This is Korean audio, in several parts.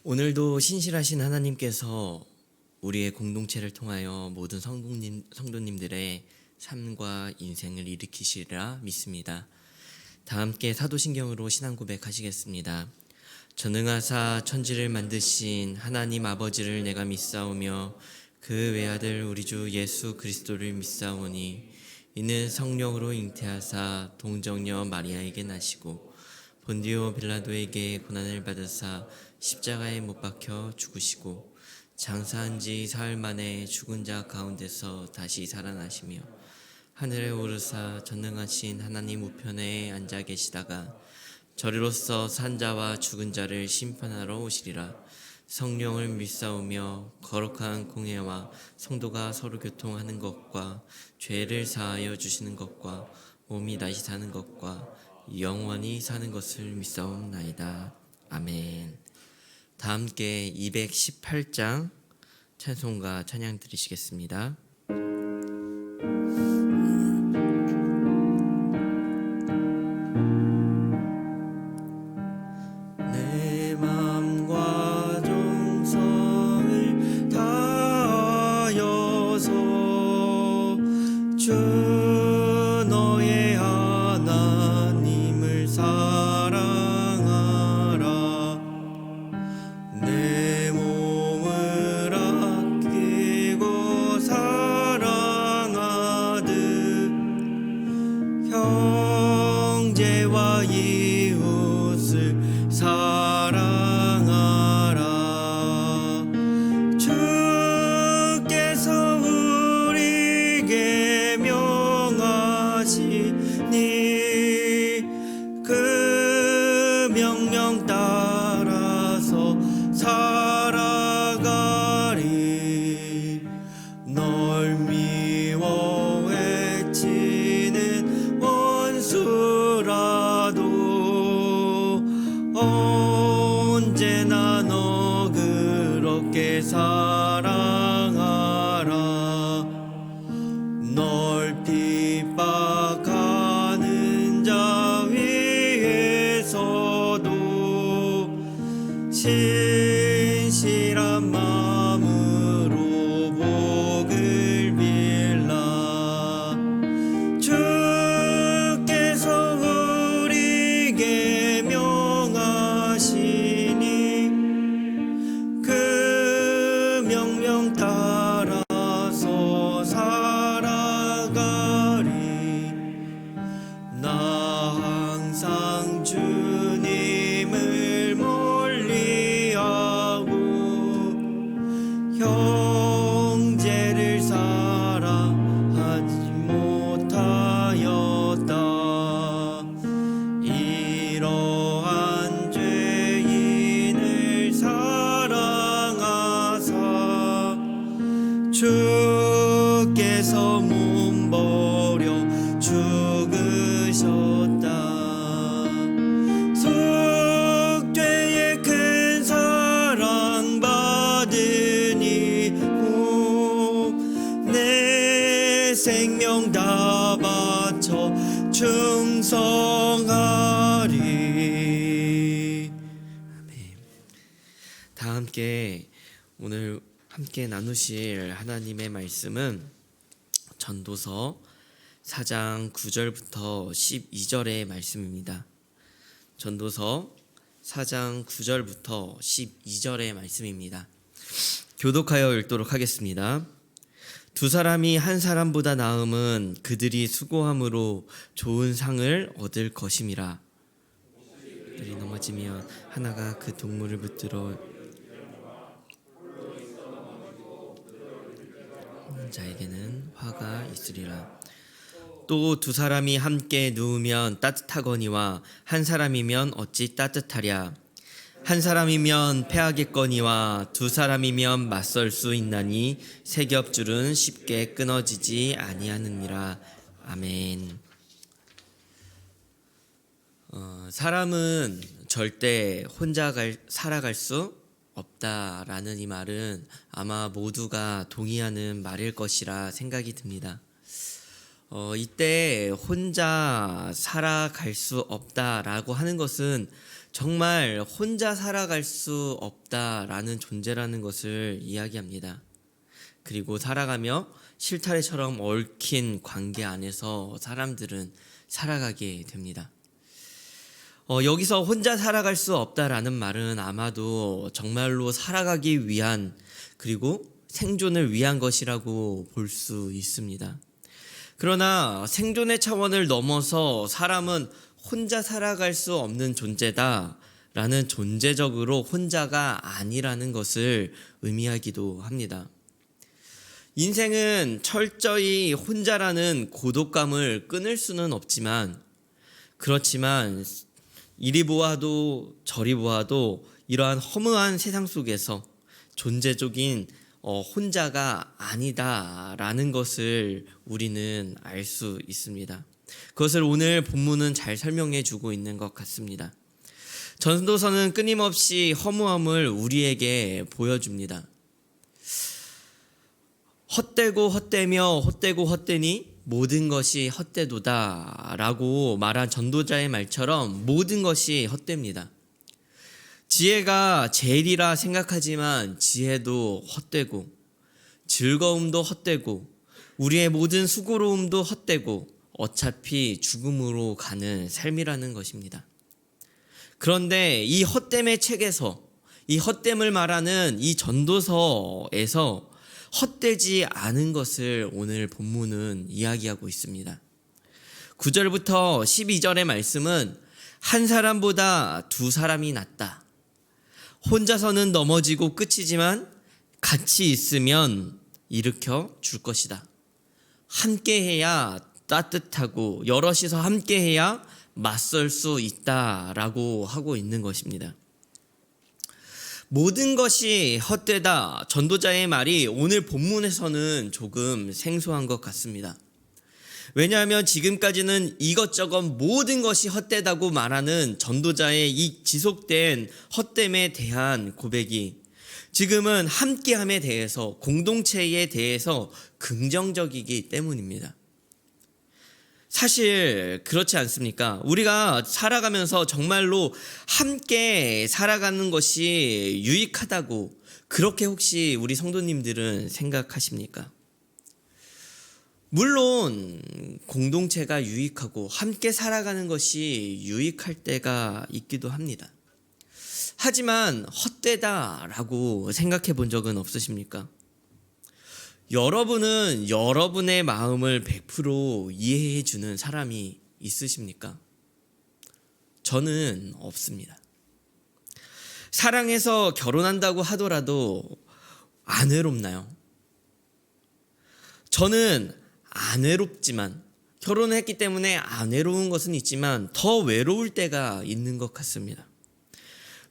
오늘도 신실하신 하나님께서 우리의 공동체를 통하여 모든 성도님들의 삶과 인생을 일으키시리라 믿습니다. 다 함께 사도신경으로 신앙 고백하시겠습니다. 전능하사 천지를 만드신 하나님 아버지를 내가 믿사오며 그 외아들 우리 주 예수 그리스도를 믿사오니 이는 성령으로 잉태하사 동정녀 마리아에게 나시고 본디오 빌라도에게 고난을 받으사 십자가에 못 박혀 죽으시고 장사한 지 사흘 만에 죽은 자 가운데서 다시 살아나시며 하늘에 오르사 전능하신 하나님 우편에 앉아 계시다가 저리로서 산 자와 죽은 자를 심판하러 오시리라. 성령을 믿사오며 거룩한 공회와 성도가 서로 교통하는 것과 죄를 사하여 주시는 것과 몸이 다시 사는 것과 영원히 사는 것을 믿사옵나이다. 아멘. 다 함께 218장 찬송과 찬양 드리시겠습니다. 내 맘과 정성을 다하여서 주 너의 하나님을 사랑하라. 내 몸을 아끼고 사랑하듯 형제와 이웃을 사랑하라. 주께서 우리에게 명하시니 그 명령 따라서 살아가리. 널 미워 외치는 원수라도 언제나 너 그렇게 사랑하라. 널 핍박하는 자 위에서도 신실한 마음으로 복을 빌라. 주께서 우리에게 명하시니 그 명령 따라서 살아가리. 나 항상 주님을 멀리하고 형제를 사랑하지 못하였다. 이러한 죄인을 사랑하사 주께서 몸버려 죽으셨다. 속죄의 큰 사랑 받으니 내 생명 다 바쳐 충성하리. 아멘. 다 함께 오늘 함께 나누실 하나님의 말씀은 전도서 4장 9절부터 12절의 말씀입니다. 전도서 4장 9절부터 12절의 말씀입니다. 교독하여 읽도록 하겠습니다. 두 사람이 한 사람보다 나음은 그들이 수고함으로 좋은 상을 얻을 것임이라. 그들이 넘어지면 하나가 그 동물을 붙들어 자에게는 화가 있으리라. 또 두 사람이 함께 누우면 따뜻하거니와 한 사람이면 어찌 따뜻하랴. 한 사람이면 패하겠거니와 두 사람이면 맞설 수 있나니 세 겹줄은 쉽게 끊어지지 아니하느니라. 아멘. 사람은 절대 혼자 살아갈 수 없다라는 이 말은 아마 모두가 동의하는 말일 것이라 생각이 듭니다. 이때 혼자 살아갈 수 없다라고 하는 것은 정말 혼자 살아갈 수 없다라는 존재라는 것을 이야기합니다. 그리고 살아가며 실타래처럼 얽힌 관계 안에서 사람들은 살아가게 됩니다. 여기서 혼자 살아갈 수 없다라는 말은 아마도 정말로 살아가기 위한 그리고 생존을 위한 것이라고 볼 수 있습니다. 그러나 생존의 차원을 넘어서 사람은 혼자 살아갈 수 없는 존재다라는 존재적으로 혼자가 아니라는 것을 의미하기도 합니다. 인생은 철저히 혼자라는 고독감을 끊을 수는 없지만 그렇지만 이리 보아도 저리 보아도 이러한 허무한 세상 속에서 존재적인 혼자가 아니다라는 것을 우리는 알 수 있습니다. 그것을 오늘 본문은 잘 설명해 주고 있는 것 같습니다. 전도서는 끊임없이 허무함을 우리에게 보여줍니다. 헛되고 헛되며 헛되고 헛되니 모든 것이 헛되도다 라고 말한 전도자의 말처럼 모든 것이 헛됩니다. 지혜가 제일이라 생각하지만 지혜도 헛되고 즐거움도 헛되고 우리의 모든 수고로움도 헛되고 어차피 죽음으로 가는 삶이라는 것입니다. 그런데 이 헛됨의 책에서 이 헛됨을 말하는 이 전도서에서 헛되지 않은 것을 오늘 본문은 이야기하고 있습니다. 9절부터 12절의 말씀은 한 사람보다 두 사람이 낫다. 혼자서는 넘어지고 끝이지만 같이 있으면 일으켜 줄 것이다. 함께해야 따뜻하고 여럿이서 함께해야 맞설 수 있다라고 하고 있는 것입니다. 모든 것이 헛되다. 전도자의 말이 오늘 본문에서는 조금 생소한 것 같습니다. 왜냐하면 지금까지는 이것저것 모든 것이 헛되다고 말하는 전도자의 이 지속된 헛됨에 대한 고백이 지금은 함께함에 대해서 공동체에 대해서 긍정적이기 때문입니다. 사실 그렇지 않습니까? 우리가 살아가면서 정말로 함께 살아가는 것이 유익하다고 그렇게 혹시 우리 성도님들은 생각하십니까? 물론 공동체가 유익하고 함께 살아가는 것이 유익할 때가 있기도 합니다. 하지만 헛되다라고 생각해 본 적은 없으십니까? 여러분은 여러분의 마음을 100% 이해해 주는 사람이 있으십니까? 저는 없습니다. 사랑해서 결혼한다고 하더라도 안 외롭나요? 저는 안 외롭지만 결혼을 했기 때문에 안 외로운 것은 있지만 더 외로울 때가 있는 것 같습니다.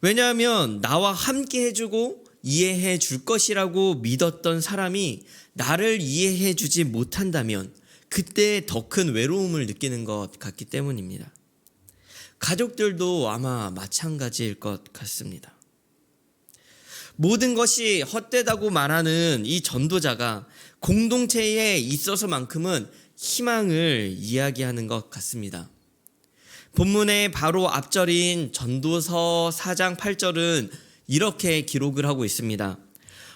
왜냐하면 나와 함께 해주고 이해해 줄 것이라고 믿었던 사람이 나를 이해해 주지 못한다면 그때 더 큰 외로움을 느끼는 것 같기 때문입니다. 가족들도 아마 마찬가지일 것 같습니다. 모든 것이 헛되다고 말하는 이 전도자가 공동체에 있어서만큼은 희망을 이야기하는 것 같습니다. 본문의 바로 앞절인 전도서 4장 8절은 이렇게 기록을 하고 있습니다.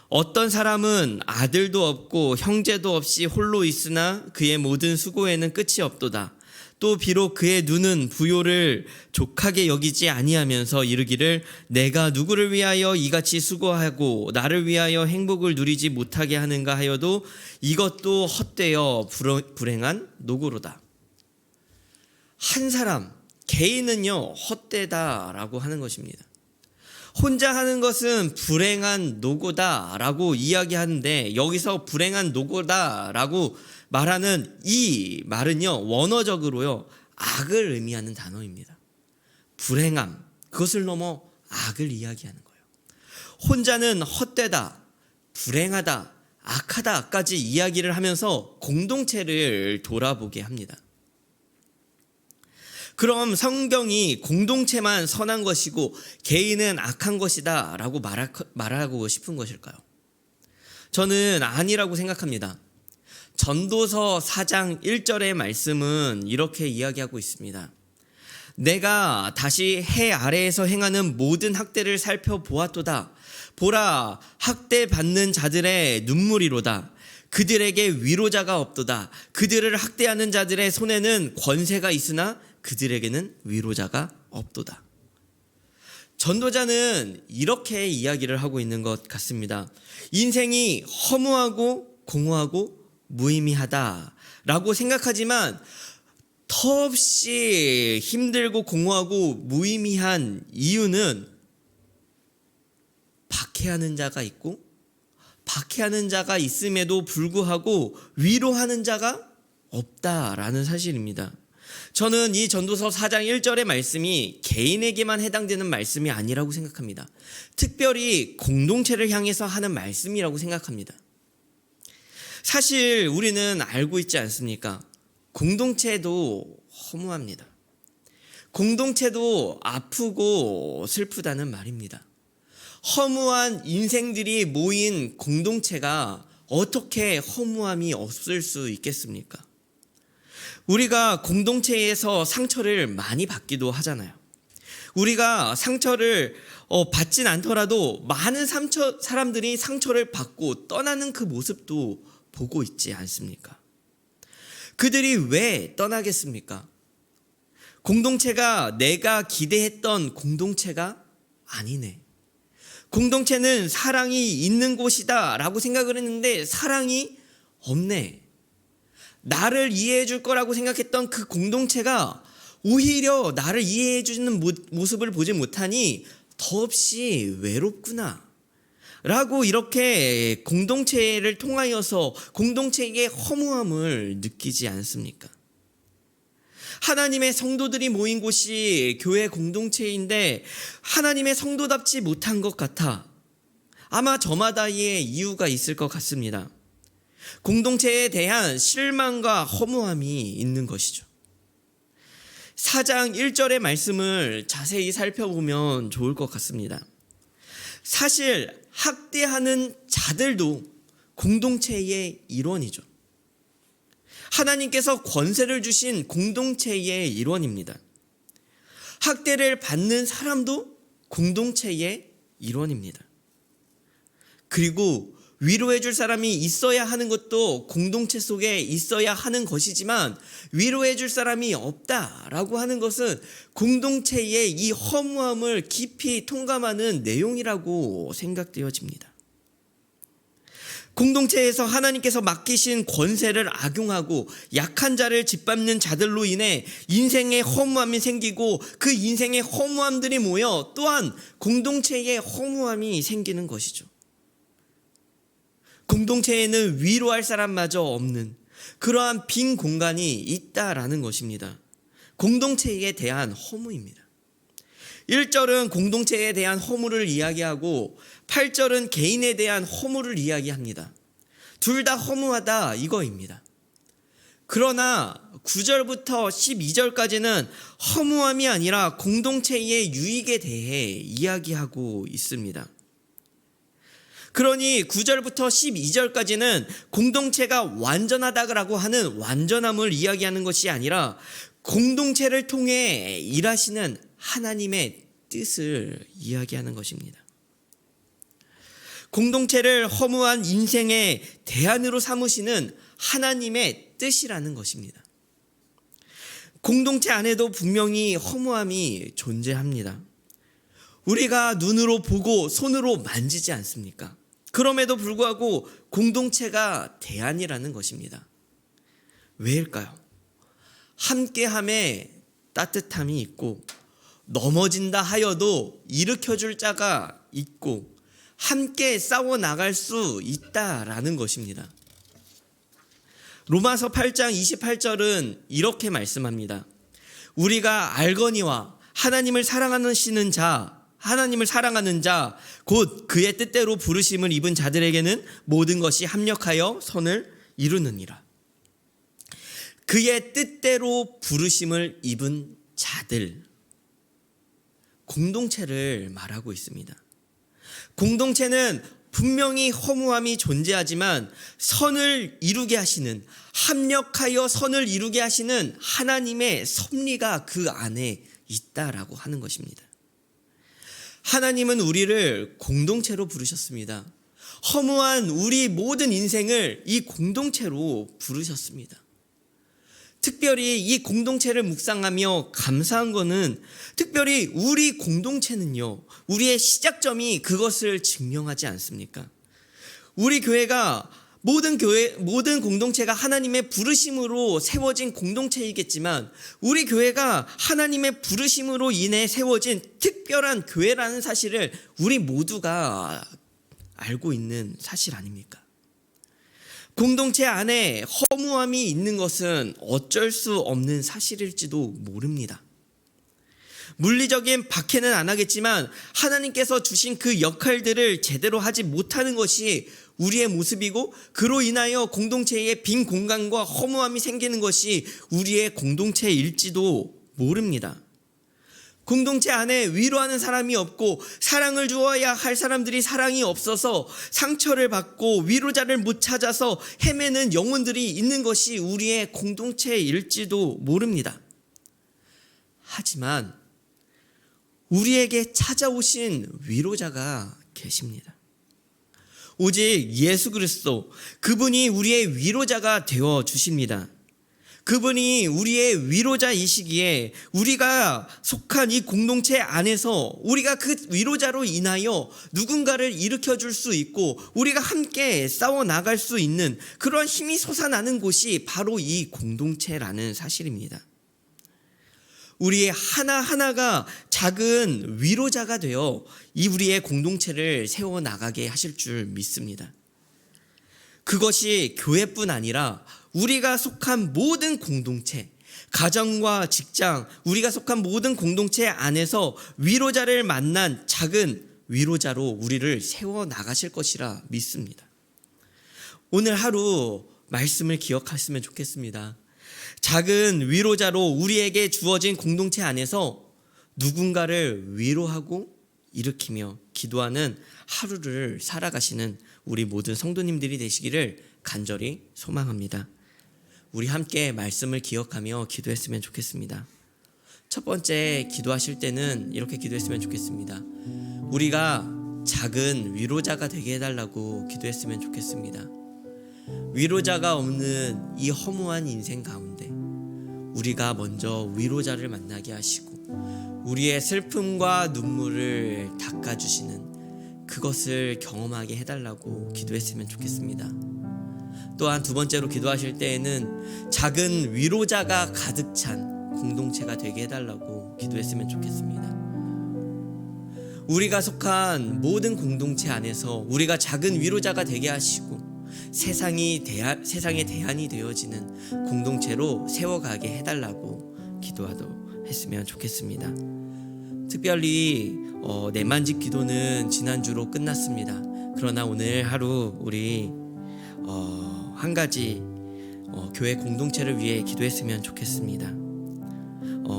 어떤 사람은 아들도 없고 형제도 없이 홀로 있으나 그의 모든 수고에는 끝이 없도다. 또 비록 그의 눈은 부요를 족하게 여기지 아니하면서 이르기를 내가 누구를 위하여 이같이 수고하고 나를 위하여 행복을 누리지 못하게 하는가 하여도 이것도 헛되어 불행한 노고로다. 한 사람 개인은요 헛되다라고 하는 것입니다. 혼자 하는 것은 불행한 노고다라고 이야기하는데 여기서 불행한 노고다라고 말하는 이 말은요 원어적으로요 악을 의미하는 단어입니다. 불행함, 그것을 넘어 악을 이야기하는 거예요. 혼자는 헛되다, 불행하다, 악하다까지 이야기를 하면서 공동체를 돌아보게 합니다. 그럼 성경이 공동체만 선한 것이고 개인은 악한 것이다 라고 말하고 싶은 것일까요? 저는 아니라고 생각합니다. 전도서 4장 1절의 말씀은 이렇게 이야기하고 있습니다. 내가 다시 해 아래에서 행하는 모든 학대를 살펴보았도다. 보라, 학대받는 자들의 눈물이로다. 그들에게 위로자가 없도다. 그들을 학대하는 자들의 손에는 권세가 있으나 그들에게는 위로자가 없도다. 전도자는 이렇게 이야기를 하고 있는 것 같습니다. 인생이 허무하고 공허하고 무의미하다라고 생각하지만 턱없이 힘들고 공허하고 무의미한 이유는 박해하는 자가 있고 박해하는 자가 있음에도 불구하고 위로하는 자가 없다라는 사실입니다. 저는 이 전도서 4장 1절의 말씀이 개인에게만 해당되는 말씀이 아니라고 생각합니다. 특별히 공동체를 향해서 하는 말씀이라고 생각합니다. 사실 우리는 알고 있지 않습니까? 공동체도 허무합니다. 공동체도 아프고 슬프다는 말입니다. 허무한 인생들이 모인 공동체가 어떻게 허무함이 없을 수 있겠습니까? 우리가 공동체에서 상처를 많이 받기도 하잖아요. 우리가 상처를 받진 않더라도 많은 사람들이 상처를 받고 떠나는 그 모습도 보고 있지 않습니까? 그들이 왜 떠나겠습니까? 공동체가 내가 기대했던 공동체가 아니네. 공동체는 사랑이 있는 곳이다 라고 생각을 했는데 사랑이 없네. 나를 이해해 줄 거라고 생각했던 그 공동체가 오히려 나를 이해해 주는 모습을 보지 못하니 더없이 외롭구나 라고 이렇게 공동체를 통하여서 공동체의 허무함을 느끼지 않습니까? 하나님의 성도들이 모인 곳이 교회 공동체인데 하나님의 성도답지 못한 것 같아. 아마 저마다의 이유가 있을 것 같습니다. 공동체에 대한 실망과 허무함이 있는 것이죠. 4장 1절의 말씀을 자세히 살펴보면 좋을 것 같습니다. 사실 학대하는 자들도 공동체의 일원이죠. 하나님께서 권세를 주신 공동체의 일원입니다. 학대를 받는 사람도 공동체의 일원입니다. 그리고 위로해 줄 사람이 있어야 하는 것도 공동체 속에 있어야 하는 것이지만 위로해 줄 사람이 없다라고 하는 것은 공동체의 이 허무함을 깊이 통감하는 내용이라고 생각되어집니다. 공동체에서 하나님께서 맡기신 권세를 악용하고 약한 자를 짓밟는 자들로 인해 인생의 허무함이 생기고 그 인생의 허무함들이 모여 또한 공동체의 허무함이 생기는 것이죠. 공동체에는 위로할 사람마저 없는 그러한 빈 공간이 있다라는 것입니다. 공동체에 대한 허무입니다. 1절은 공동체에 대한 허무를 이야기하고 8절은 개인에 대한 허무를 이야기합니다. 둘 다 허무하다 이거입니다. 그러나 9절부터 12절까지는 허무함이 아니라 공동체의 유익에 대해 이야기하고 있습니다. 그러니 9절부터 12절까지는 공동체가 완전하다고 하는 완전함을 이야기하는 것이 아니라 공동체를 통해 일하시는 하나님의 뜻을 이야기하는 것입니다. 공동체를 허무한 인생의 대안으로 삼으시는 하나님의 뜻이라는 것입니다. 공동체 안에도 분명히 허무함이 존재합니다. 우리가 눈으로 보고 손으로 만지지 않습니까? 그럼에도 불구하고 공동체가 대안이라는 것입니다. 왜일까요? 함께함에 따뜻함이 있고 넘어진다 하여도 일으켜줄 자가 있고 함께 싸워 나갈 수 있다라는 것입니다. 로마서 8장 28절은 이렇게 말씀합니다. 우리가 알거니와 하나님을 사랑하는 자, 곧 그의 뜻대로 부르심을 입은 자들에게는 모든 것이 합력하여 선을 이루느니라. 그의 뜻대로 부르심을 입은 자들, 공동체를 말하고 있습니다. 공동체는 분명히 허무함이 존재하지만 선을 이루게 하시는, 합력하여 선을 이루게 하시는 하나님의 섭리가 그 안에 있다라고 하는 것입니다. 하나님은 우리를 공동체로 부르셨습니다. 허무한 우리 모든 인생을 이 공동체로 부르셨습니다. 특별히 이 공동체를 묵상하며 감사한 것은 특별히 우리 공동체는요, 우리의 시작점이 그것을 증명하지 않습니까? 우리 교회가 모든 공동체가 하나님의 부르심으로 세워진 공동체이겠지만 우리 교회가 하나님의 부르심으로 인해 세워진 특별한 교회라는 사실을 우리 모두가 알고 있는 사실 아닙니까? 공동체 안에 허무함이 있는 것은 어쩔 수 없는 사실일지도 모릅니다. 물리적인 박해는 안 하겠지만 하나님께서 주신 그 역할들을 제대로 하지 못하는 것이 우리의 모습이고, 그로 인하여 공동체에 빈 공간과 허무함이 생기는 것이 우리의 공동체일지도 모릅니다. 공동체 안에 위로하는 사람이 없고 사랑을 주어야 할 사람들이 사랑이 없어서 상처를 받고 위로자를 못 찾아서 헤매는 영혼들이 있는 것이 우리의 공동체일지도 모릅니다. 하지만 우리에게 찾아오신 위로자가 계십니다. 오직 예수 그리스도, 그분이 우리의 위로자가 되어 주십니다. 그분이 우리의 위로자이시기에 우리가 속한 이 공동체 안에서 우리가 그 위로자로 인하여 누군가를 일으켜 줄 수 있고 우리가 함께 싸워 나갈 수 있는 그런 힘이 솟아나는 곳이 바로 이 공동체라는 사실입니다. 우리 하나하나가 작은 위로자가 되어 이 우리의 공동체를 세워나가게 하실 줄 믿습니다. 그것이 교회뿐 아니라 우리가 속한 모든 공동체, 가정과 직장, 우리가 속한 모든 공동체 안에서 위로자를 만난 작은 위로자로 우리를 세워나가실 것이라 믿습니다. 오늘 하루 말씀을 기억하시면 좋겠습니다. 작은 위로자로 우리에게 주어진 공동체 안에서 누군가를 위로하고 일으키며 기도하는 하루를 살아가시는 우리 모든 성도님들이 되시기를 간절히 소망합니다. 우리 함께 말씀을 기억하며 기도했으면 좋겠습니다. 첫 번째 기도하실 때는 이렇게 기도했으면 좋겠습니다. 우리가 작은 위로자가 되게 해달라고 기도했으면 좋겠습니다. 위로자가 없는 이 허무한 인생 가운데 우리가 먼저 위로자를 만나게 하시고 우리의 슬픔과 눈물을 닦아주시는 그것을 경험하게 해달라고 기도했으면 좋겠습니다. 또한 두 번째로 기도하실 때에는 작은 위로자가 가득 찬 공동체가 되게 해달라고 기도했으면 좋겠습니다. 우리가 속한 모든 공동체 안에서 우리가 작은 위로자가 되게 하시고 세상의 대안이 되어지는 공동체로 세워가게 해달라고 기도하도록 했으면 좋겠습니다. 특별히 내만집 기도는 지난주로 끝났습니다. 그러나 오늘 하루 우리 한 가지 교회 공동체를 위해 기도했으면 좋겠습니다.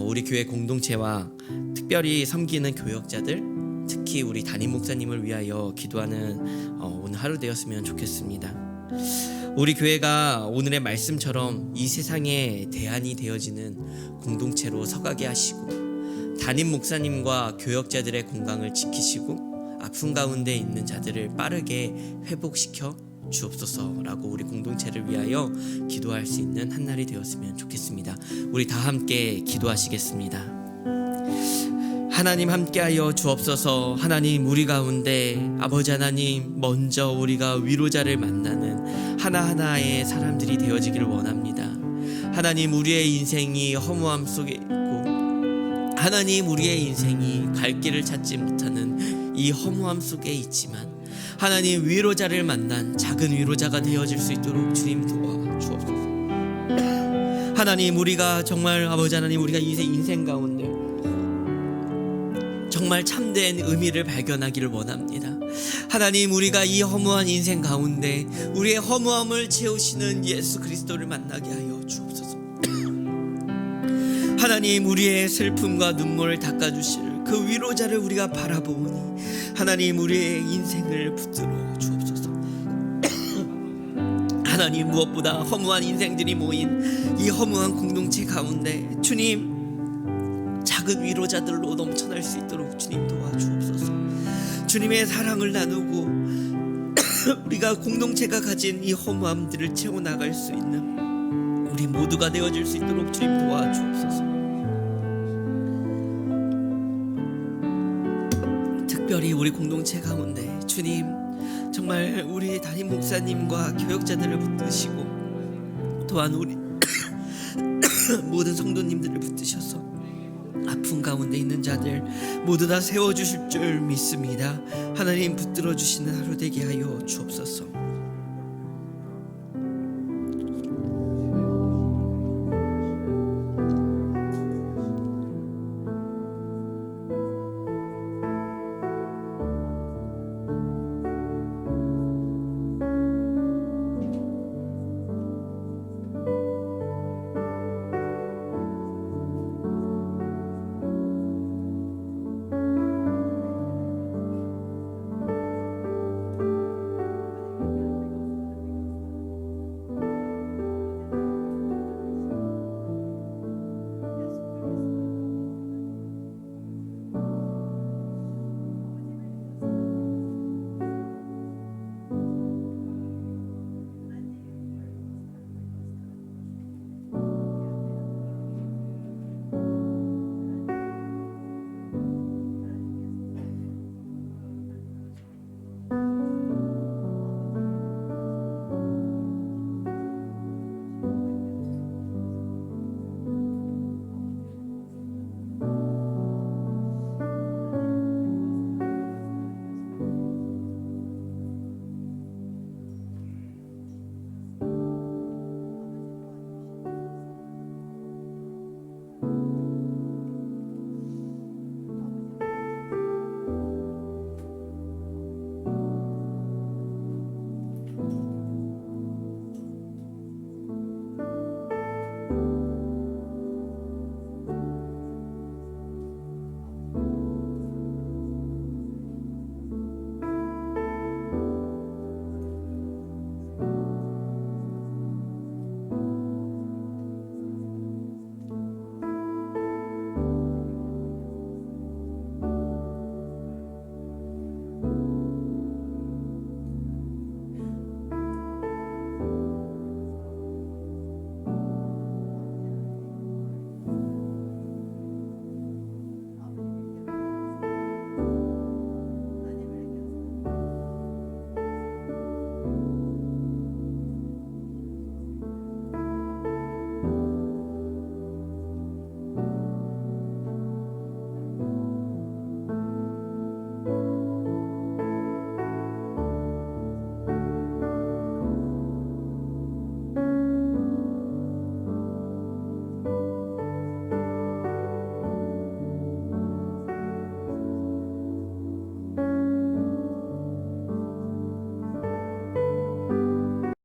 우리 교회 공동체와 특별히 섬기는 교역자들, 특히 우리 담임 목사님을 위하여 기도하는 오늘 하루 되었으면 좋겠습니다. 우리 교회가 오늘의 말씀처럼 이 세상에 대안이 되어지는 공동체로 서가게 하시고 담임 목사님과 교역자들의 건강을 지키시고 아픈 가운데 있는 자들을 빠르게 회복시켜 주옵소서라고 우리 공동체를 위하여 기도할 수 있는 한 날이 되었으면 좋겠습니다. 우리 다 함께 기도하시겠습니다. 하나님 함께하여 주옵소서. 하나님 우리 가운데 아버지 하나님 먼저 우리가 위로자를 만나는 하나하나의 사람들이 되어지기를 원합니다. 하나님 우리의 인생이 허무함 속에 있고 하나님 우리의 인생이 갈 길을 찾지 못하는 이 허무함 속에 있지만 하나님 위로자를 만난 작은 위로자가 되어질 수 있도록 주님 도와주옵소서. 하나님 우리가 정말 아버지 하나님 우리가 이 인생 가운데 정말 참된 의미를 발견하기를 원합니다. 하나님 우리가 이 허무한 인생 가운데 우리의 허무함을 채우시는 예수 그리스도를 만나게 하여 주옵소서. 하나님 우리의 슬픔과 눈물을 닦아주실 그 위로자를 우리가 바라보니 하나님 우리의 인생을 붙들어 주옵소서. 하나님 무엇보다 허무한 인생들이 모인 이 허무한 공동체 가운데 주님 작은 위로자들로 넘쳐날 수 있도록 주님 도와주옵소서. 주님의 사랑을 나누고 우리가 공동체가 가진 이 허무함들을 채워나갈 수 있는 우리 모두가 되어줄 수 있도록 주님 도와주옵소서. 특별히 우리 공동체 가운데 주님 정말 우리 담임 목사님과 교역자들을 붙드시고 또한 우리 모든 성도님들을 붙드셔서 아픔 가운데 있는 자들 모두 다 세워주실 줄 믿습니다. 하나님 붙들어 주시는 하루 되게 하여 주옵소서.